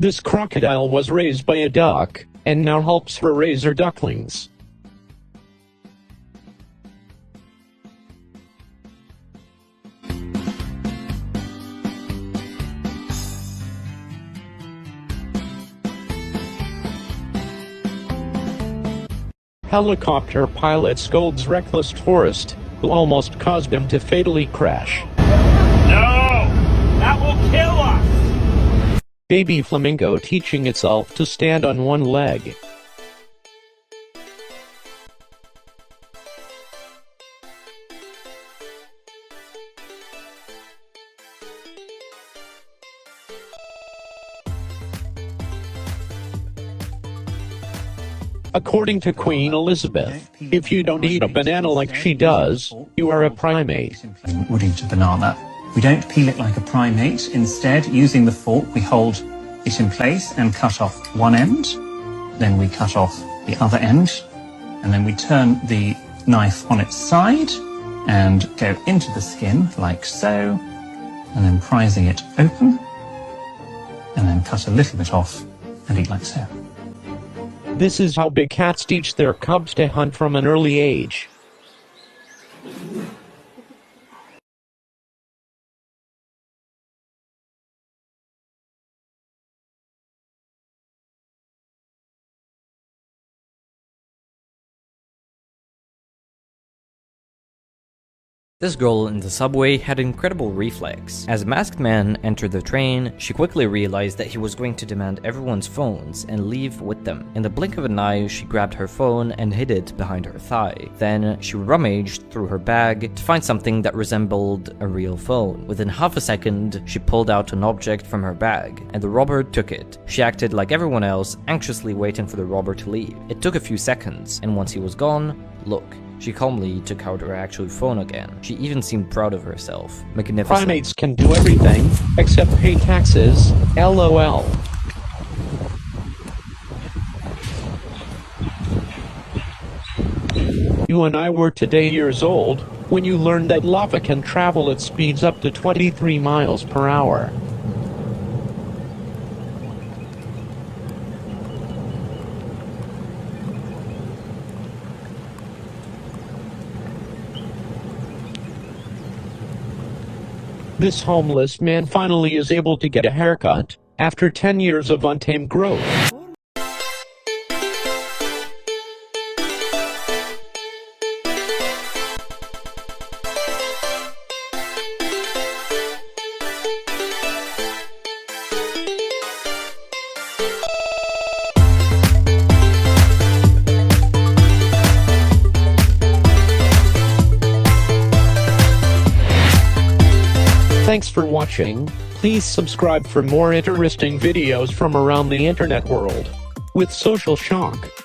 This crocodile was raised by a duck, and now helps her raise her ducklings. Helicopter pilot scolds reckless tourist, who almost caused him to fatally crash. No! That will kill us! Baby flamingo teaching itself to stand on one leg. According According to Queen Elizabeth, if you don't eat a banana like she does, you are a primate. would eat a banana. We don't peel it like a primate. Instead, using the fork, we hold it in place and cut off one end. Then we cut off the other end. And then we turn the knife on its side and go into the skin like so. And then prising it open. And then cut a little bit off and eat like so. This is how big cats teach their cubs to hunt from an early age. This girl in the subway had incredible reflex. As a masked man entered the train, she quickly realized that he was going to demand everyone's phones and leave with them. In the blink of an eye, she grabbed her phone and hid it behind her thigh. Then, she rummaged through her bag to find something that resembled a real phone. Within half a second, she pulled out an object from her bag, and the robber took it. She acted like everyone else, anxiously waiting for the robber to leave. It took a few seconds, and once he was gone, look. She calmly took out her actual phone again. She even seemed proud of herself. Magnificent. Primates can do everything, except pay taxes, LOL. You and I were today years old, when you learned that lava can travel at speeds up to 23 miles per hour. This homeless man finally is able to get a haircut, after 10 years of untamed growth. Thanks for watching. Please subscribe for more interesting videos from around the internet world. With Social Shock.